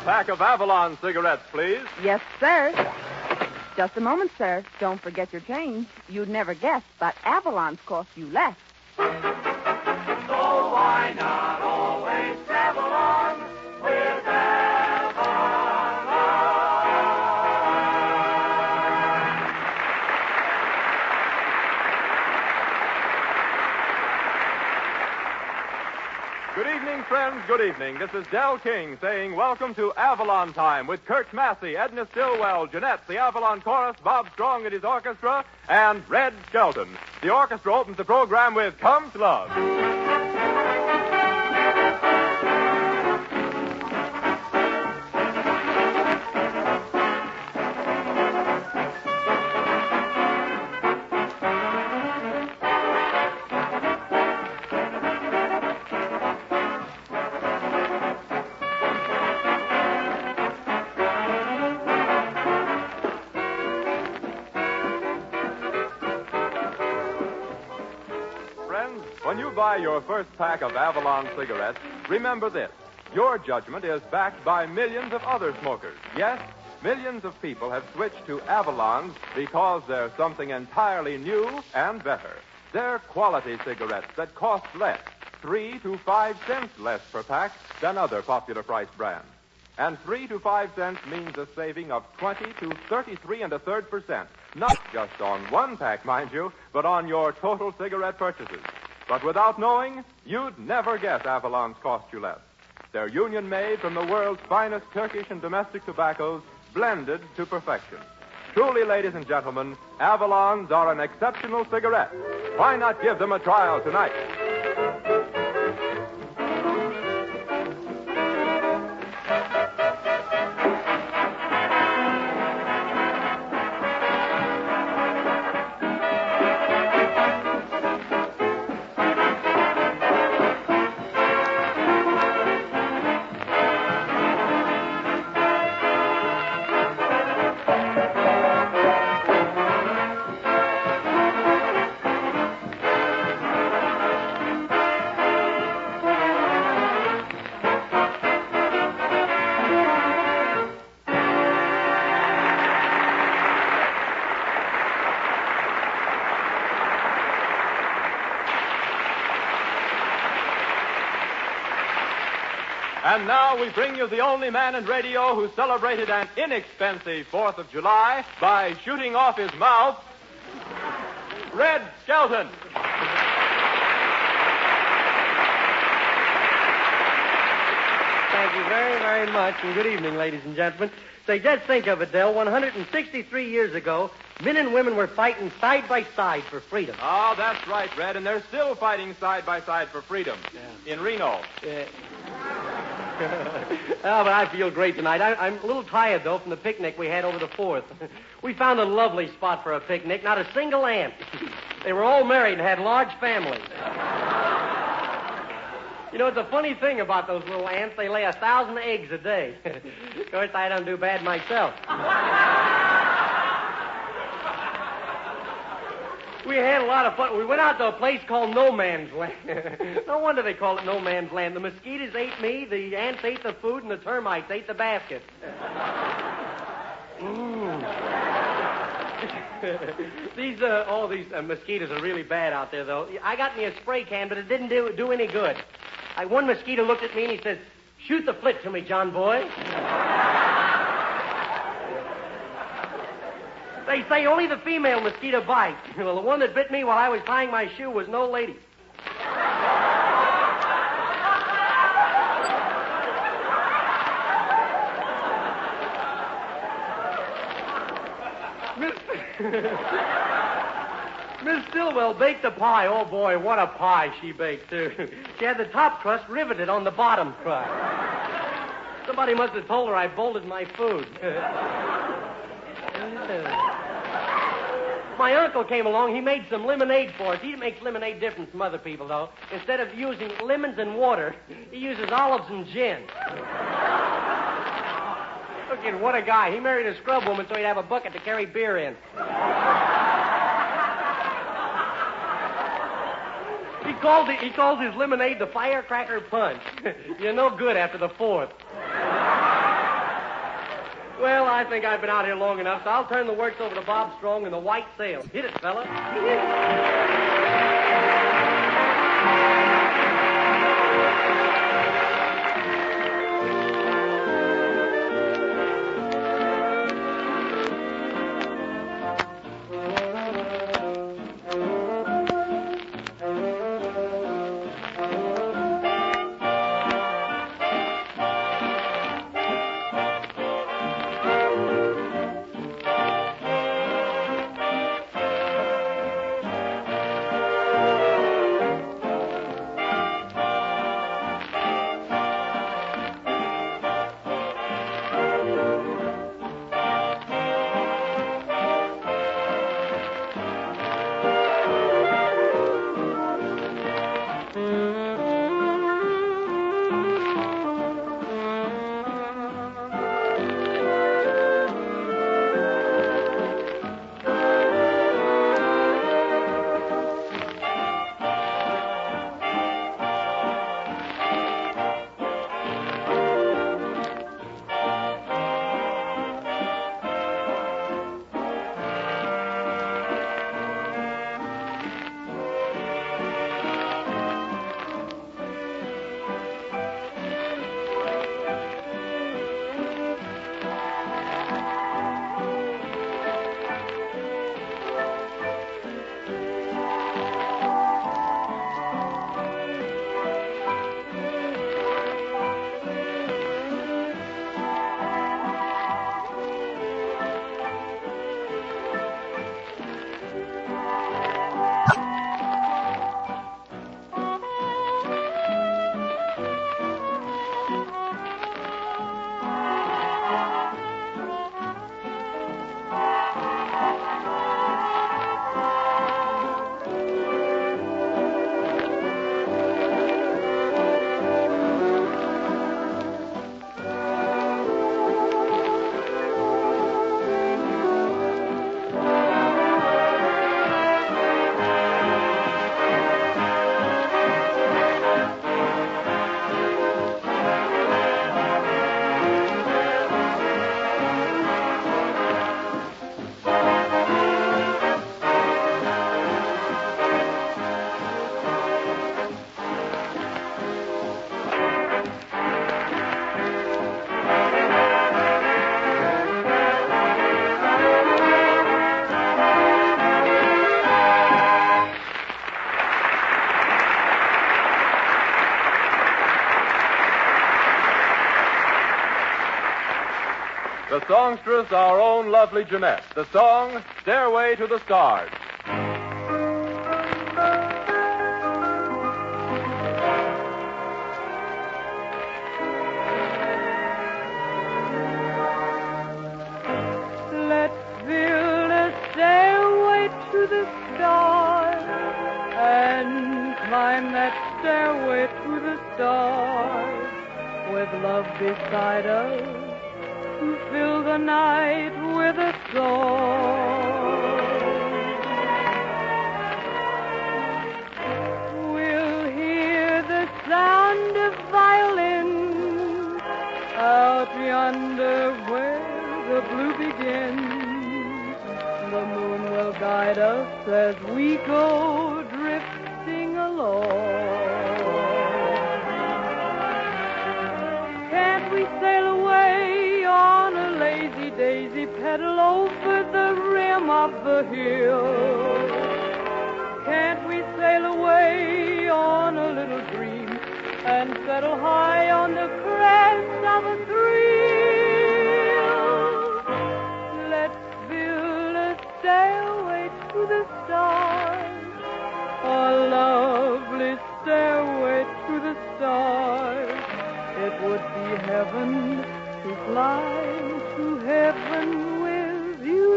pack of Avalon cigarettes, please. Yes, sir. Just a moment, sir. Don't forget your change. You'd never guess, but Avalon's cost you less. So why not always travel on with Avalon? Good evening, friends. Good evening. This is Del King saying welcome to Avalon Time with Kurt Massey, Edna Stillwell, Janette, the Avalon Chorus, Bob Strong and his orchestra, and Red Skelton. The orchestra opens the program with Come to Love. When you buy your first pack of Avalon cigarettes, remember this. Your judgment is backed by millions of other smokers. Yes, millions of people have switched to Avalons because they're something entirely new and better. They're quality cigarettes that cost less, 3 to 5 cents less per pack than other popular price brands. And 3 to 5 cents means a saving of 20 to 33.33%. Not just on one pack, mind you, but on your total cigarette purchases. But without knowing, you'd never guess Avalon's cost you less. They're union-made from the world's finest Turkish and domestic tobaccos, blended to perfection. Truly, ladies and gentlemen, Avalons are an exceptional cigarette. Why not give them a trial tonight? And now we bring you the only man in radio who celebrated an inexpensive 4th of July by shooting off his mouth, Red Skelton. Thank you very, very much, and good evening, ladies and gentlemen. Say, just think of it, Del. 163 years ago, men and women were fighting side by side for freedom. Oh, that's right, Red, and they're still fighting side by side for freedom in Reno. Oh, but I feel great tonight. I'm a little tired, though, from the picnic we had over the 4th. We found a lovely spot for a picnic, not a single ant. They were all married and had large families. You know, it's a funny thing about those little ants. They lay 1,000 eggs a day. Of course, I don't do bad myself. We had a lot of fun. We went out to a place called No Man's Land. No wonder they call it No Man's Land. The mosquitoes ate me, the ants ate the food, and the termites ate the basket. These mosquitoes are really bad out there, though. I got me a spray can, but it didn't do any good. One mosquito looked at me and he says, "Shoot the flit to me, John boy." They say only the female mosquito bites. Well, the one that bit me while I was tying my shoe was no lady. Miss Stillwell baked a pie. Oh, boy, what a pie she baked, too. She had the top crust riveted on the bottom crust. Somebody must have told her I bolted my food. My uncle came along. He made some lemonade for us. He makes lemonade different from other people, though. Instead of using lemons and water, he uses olives and gin. Look at what a guy. He married a scrub woman so he'd have a bucket to carry beer in. He calls his lemonade the firecracker punch. You're no good after the 4th. Well, I think I've been out here long enough, so I'll turn the works over to Bob Strong and the White Sail. Hit it, fella. The songstress, our own lovely Janette. The song, Stairway to the Stars. Let's build a stairway to the stars and climb that stairway to the stars with love beside us to fill the night with a song. We'll hear the sound of violins out yonder where the blue begins. The moon will guide us as we go drifting along. Can't we sail away on a lazy daisy pedal over the rim of the hill? Can't we sail away on a little dream and settle high on the crest of a thrill? Let's build a stairway to the stars, a lovely stairway to the stars. It would be heaven to fly to heaven with you.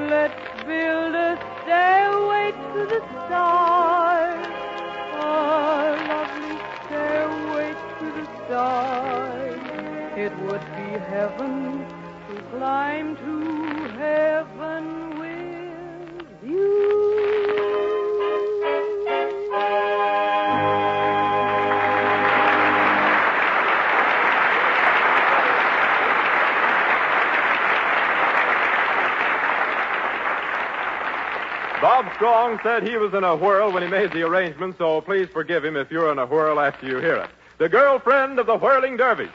Let's build a stairway to heaven, to climb to heaven with you. Bob Strong said he was in a whirl when he made the arrangement, so please forgive him if you're in a whirl after you hear it. The girlfriend of the whirling dervish.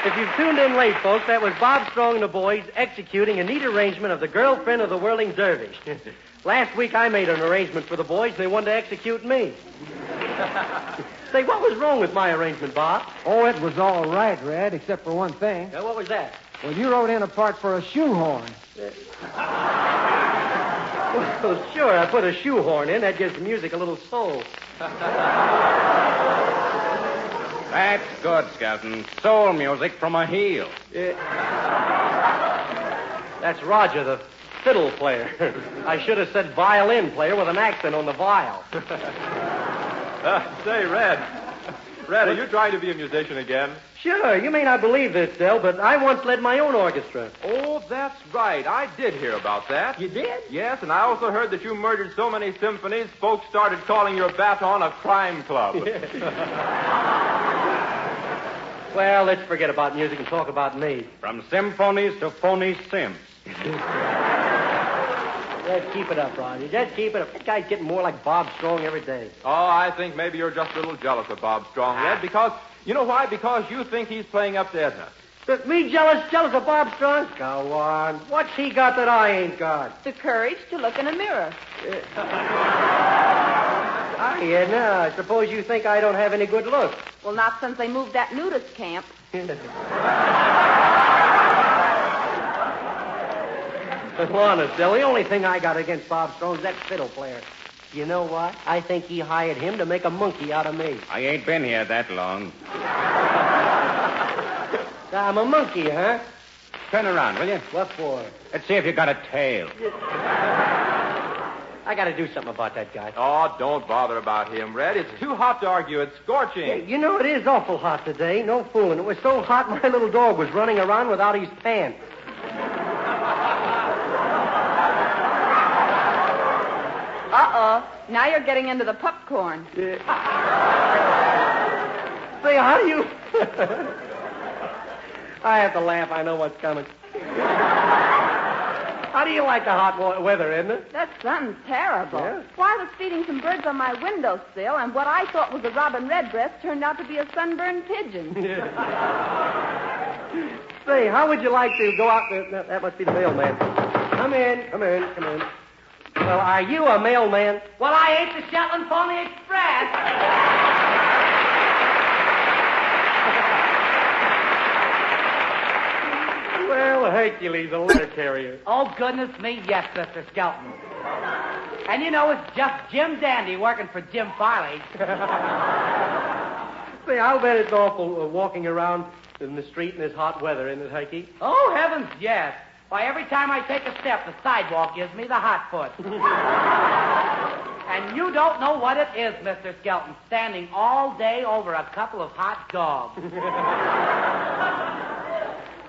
If you've tuned in late, folks, that was Bob Strong and the boys executing a neat arrangement of The Girlfriend of the Whirling Dervish. Last week I made an arrangement for the boys, and they wanted to execute me. Say, what was wrong with my arrangement, Bob? Oh, it was all right, Red, except for one thing. What was that? Well, you wrote in a part for a shoehorn. Well, sure, I put a shoehorn in. That gives the music a little soul. That's good, Skelton. Soul music from a heel. That's Roger, the fiddle player. I should have said violin player with an accent on the viol. Say, Red, are you trying to be a musician again? Sure, you may not believe this, Del, but I once led my own orchestra. Oh, that's right. I did hear about that. You did? Yes, and I also heard that you murdered so many symphonies, folks started calling your baton a crime club. Well, let's forget about music and talk about me. From symphonies to phony simps. Just keep it up, Roger. Just keep it up. That guy's getting more like Bob Strong every day. Oh, I think maybe you're just a little jealous of Bob Strong, Red, because, you know why? Because you think he's playing up to Edna. But me jealous of Bob Strong? Go on. What's he got that I ain't got? The courage to look in a mirror. Hi, Edna. I suppose you think I don't have any good looks. Well, not since they moved that nudist camp. Honest, Del, the only thing I got against Bob Strong is that fiddle player. You know what? I think he hired him to make a monkey out of me. I ain't been here that long. I'm a monkey, huh? turn around, will you? What for? Let's see if you got a tail. I got to do something about that guy. Oh, don't bother about him, Red. It's too hot to argue. It's scorching. Hey, you know, it is awful hot today. No fooling. It was so hot my little dog was running around without his pants. Uh-oh. Now you're getting into the popcorn. Yeah. Say, how do you... I have to laugh. I know what's coming. How do you like the hot weather, Edna? That sun's terrible. Yeah? Why, I was feeding some birds on my windowsill, and what I thought was a robin redbreast turned out to be a sunburned pigeon. Say, how would you like to go out there? That must be the mailman. Come in. Well, are you a mailman? Well, I ain't the Shetland Pony Express. Well, Hercules, a letter carrier. Oh, goodness me, yes, Mr. Skelton. And you know, it's just Jim Dandy working for Jim Farley. Say, I'll bet it's awful walking around in the street in this hot weather, isn't it, Herky? Oh, heavens, yes. Why, every time I take a step, the sidewalk gives me the hot foot. And you don't know what it is, Mr. Skelton, standing all day over a couple of hot dogs.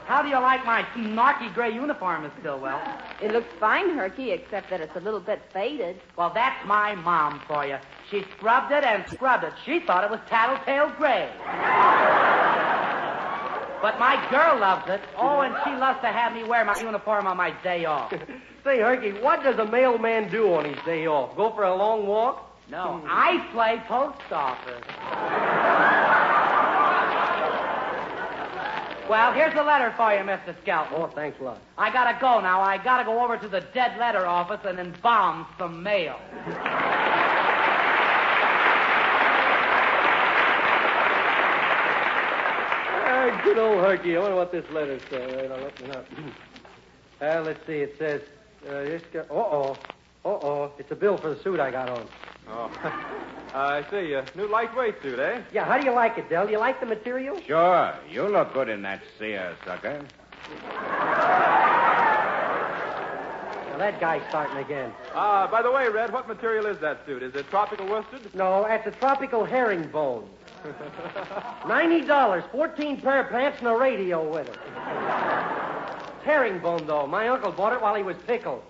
How do you like my narky gray uniform, Miss Stillwell? It looks fine, Herky, except that it's a little bit faded. Well, that's my mom for you. She scrubbed it and scrubbed it. She thought it was tattletale gray. But my girl loves it. Oh, and she loves to have me wear my uniform on my day off. Say, Herky, what does a mailman do on his day off? Go for a long walk? No, I play post office. Well, here's a letter for you, Mr. Skelton. Oh, thanks a lot. I gotta go now. I gotta go over to the dead letter office and embalm some mail. Good old Herky. I wonder what this letter says. Right, I'll open it up. Let's see. It says, it's a bill for the suit I got on. Oh, I see. New lightweight suit, eh? Yeah, how do you like it, Del? Do you like the material? Sure. You look good in that seersucker. Now, that guy's starting again. By the way, Red, what material is that suit? Is it tropical worsted? No, that's a tropical herringbone. $90, 14 pair of pants, and a radio with it. It's herringbone, though. My uncle bought it while he was pickled.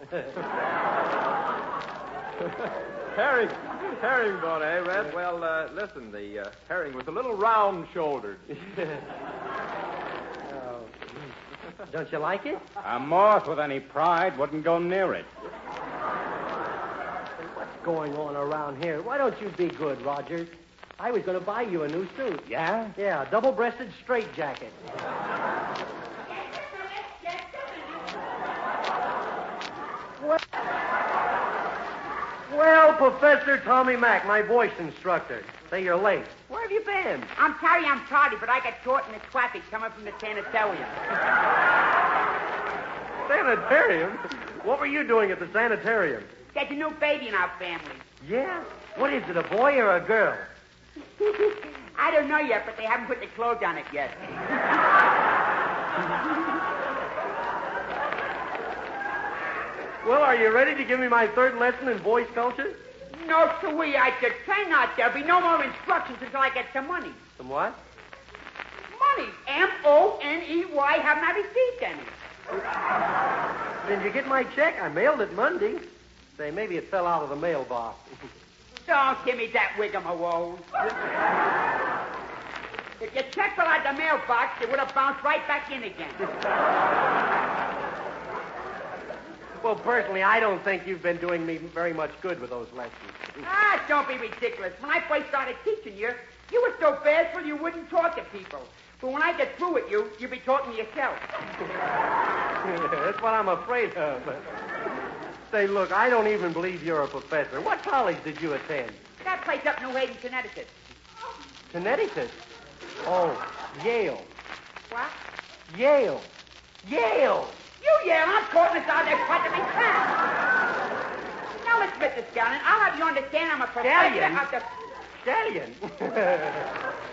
Herringbone, eh, Red? Well, listen, the herring was a little round-shouldered. Don't you like it? A moth with any pride wouldn't go near it. What's going on around here? Why don't you be good, Rogers? I was going to buy you a new suit. Yeah? Yeah, a double-breasted straitjacket. Well, Professor Tommy Mack, my voice instructor. Say you're late. Where have you been? I'm sorry I'm tardy, but I got caught in the traffic coming from the sanitarium. Sanitarium? What were you doing at the sanitarium? There's a new baby in our family. Yeah? What is it, a boy or a girl? I don't know yet, but they haven't put the clothes on it yet. Well, are you ready to give me my third lesson in voice culture? No, sweetie, I could try not. There'll be no more instructions until I get some money. Some what? Money. M-O-N-E-Y. Haven't I received any? Did you get my check? I mailed it Monday. Say, maybe it fell out of the mailbox. Don't give me that wiggamoo. If your check fell out of the mailbox, it would have bounced right back in again. Well, personally, I don't think you've been doing me very much good with those lessons. Don't be ridiculous. When I first started teaching you, you were so bashful you wouldn't talk to people. But when I get through with you, you'll be talking to yourself. That's what I'm afraid of. Say, look, I don't even believe you're a professor. What college did you attend? That place up New Haven, Connecticut. Connecticut? Oh, Yale. What? Yale. Yale! You yell, I'm calling this out there practically fast. Now, Mr. Skelton, I'll have you understand I'm a professor Stallion? of the... Stallion.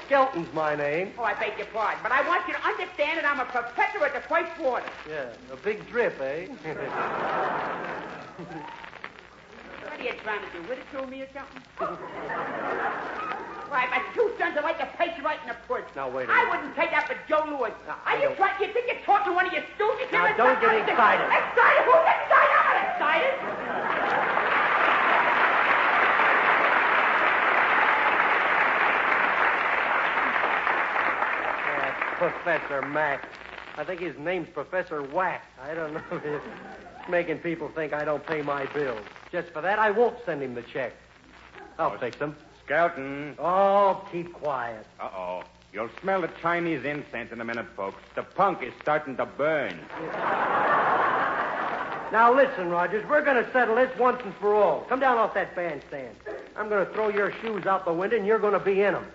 Skelton's my name. Oh, I beg your pardon. But I want you to understand that I'm a professor at the first water. Yeah, a big drip, eh? What are you trying to do? Ridicule me or something? Why, my two sons are like a pace right in the push. Now, wait a I minute. wouldn't take up with Joe Lewis. I You don't- think you're talking to one of your students? Now, don't get excited. Excited? Who's excited? I'm not excited. Professor Mac. I think his name's Professor Whack. I don't know if it's making people think I don't pay my bills. Just for that, I won't send him the check. I'll fix him. Skelton. Oh, keep quiet. Uh-oh. You'll smell the Chinese incense in a minute, folks. The punk is starting to burn. Now, listen, Rogers, we're going to settle this once and for all. Come down off that bandstand. I'm going to throw your shoes out the window, and you're going to be in them.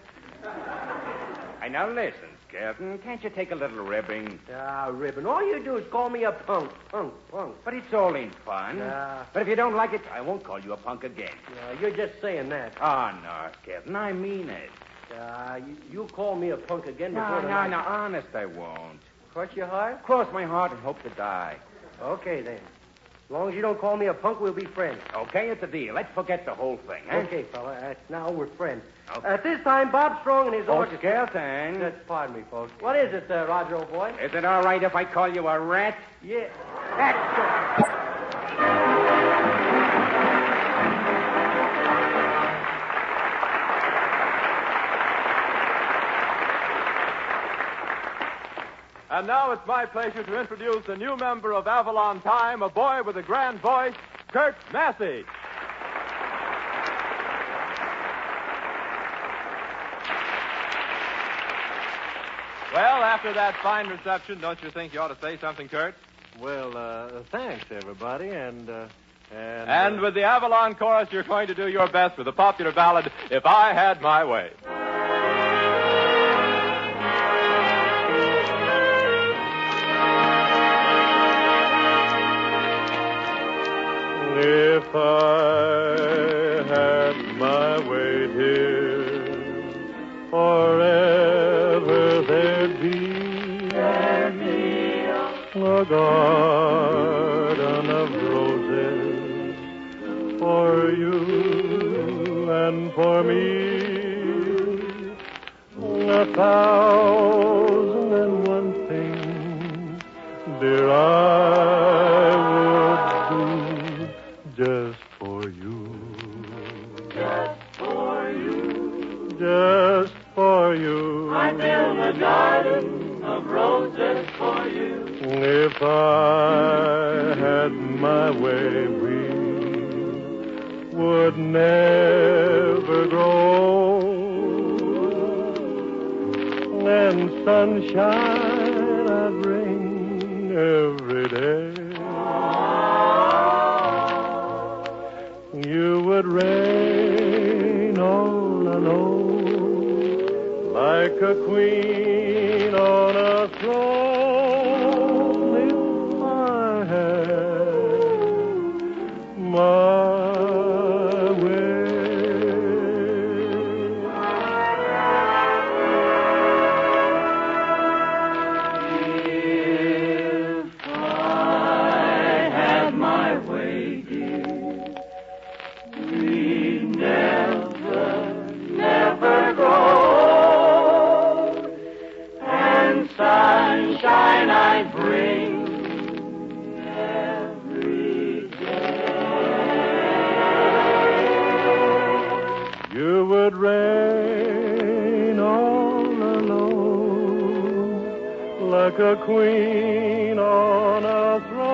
Hey, now listen, Skelton. Can't you take a little ribbing? Ah, ribbon. All you do is call me a punk. Punk. But it's all in fun. Yeah. But if you don't like it, I won't call you a punk again. You're just saying that. Oh, no, Skelton. I mean it. You call me a punk again before the No, night. honest, I won't. Cross your heart? Cross my heart and hope to die. Okay, then. As long as you don't call me a punk, we'll be friends. Okay, it's a deal. Let's forget the whole thing, eh? Okay, fella. Now we're friends. Okay. At this time, Bob Strong and his orchestra... Skelton. Pardon me, folks. What is it, Roger, old boy? Is it all right if I call you a rat? Yeah. That's good. And now it's my pleasure to introduce a new member of Avalon Time, a boy with a grand voice, Kurt Massey. Well, after that fine reception, don't you think you ought to say something, Kurt? Well, thanks, everybody, and with the Avalon chorus, you're going to do your best with the popular ballad, If I Had My Way. If I had my way, dear, forever there'd be a garden of roses for you and for me, 1,001 things, dear, I would do just for you. Just for you. Just for you. I'd build a garden of roses for you. If I had my way, we would never grow. And sunshine I'd bring every day. You would reign all alone like a queen on a throne if I had my way. If I had my way, dear, we'd never grow, and sunshine I'd bring every day. You would reign all alone like a queen on a throne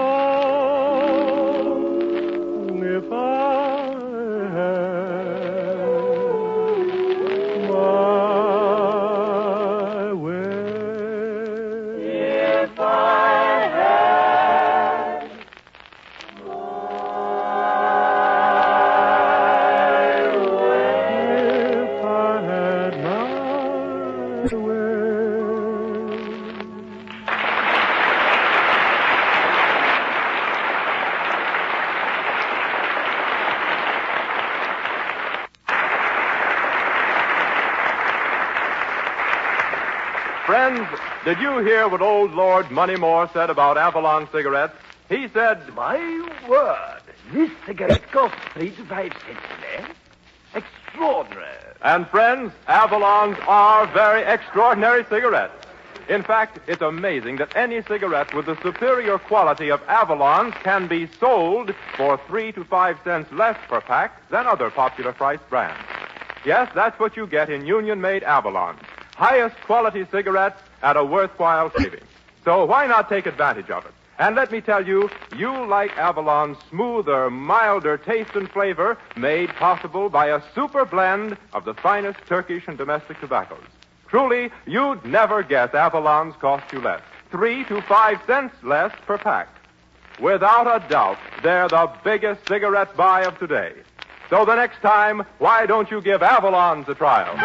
if I had my way. If I had my way. If I had my way. Friends, did you hear what old Lord Moneymore said about Avalon cigarettes? He said, My word, this cigarette costs 3 to 5 cents less. Extraordinary. And friends, Avalons are very extraordinary cigarettes. In fact, it's amazing that any cigarette with the superior quality of Avalons can be sold for 3 to 5 cents less per pack than other popular priced brands. Yes, that's what you get in union-made Avalons. Highest quality cigarettes at a worthwhile saving. So why not take advantage of it? And let me tell you, you'll like Avalon's smoother, milder taste and flavor made possible by a super blend of the finest Turkish and domestic tobaccos. Truly, you'd never guess Avalons cost you less. 3 to 5 cents less per pack. Without a doubt, they're the biggest cigarette buy of today. So the next time, why don't you give Avalons a trial?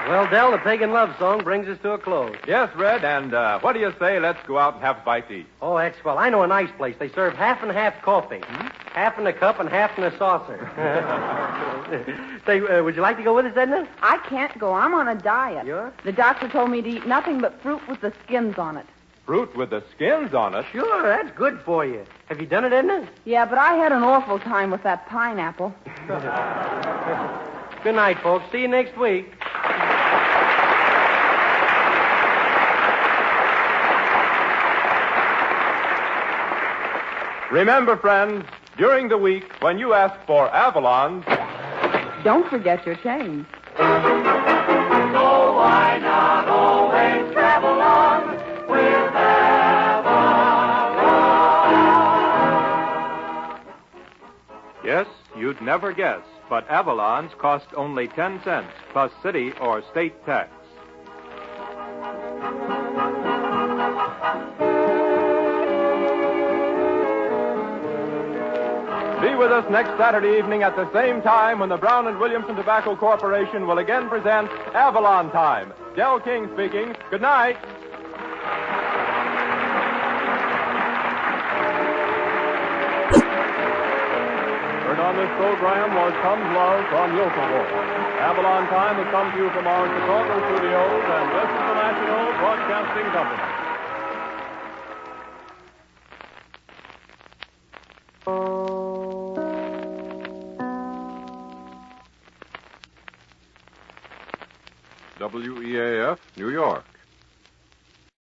Well, Del, the pagan love song brings us to a close. Yes, Red, and what do you say let's go out and have a bite to eat? Oh, that's swell. I know a nice place. They serve half and half coffee. Half in a cup and half in a saucer. Say, would you like to go with us, Edna? I can't go. I'm on a diet. You are? The doctor told me to eat nothing but fruit with the skins on it. Fruit with the skins on it? Sure, that's good for you. Have you done it, Edna? Yeah, but I had an awful time with that pineapple. Good night, folks. See you next week. Remember, friends, during the week, when you ask for Avalon, don't forget your change. So why not always travel on with Avalon? Yes, you'd never guess, but Avalons cost only 10 cents, plus city or state tax. Be with us next Saturday evening at the same time when the Brown and Williamson Tobacco Corporation will again present Avalon Time. Del King speaking. Good night. Heard on this program was Comes Love from Yokohama. Avalon Time has come to you from our Chicago studios, and this is the National Broadcasting Company. WEAF, New York.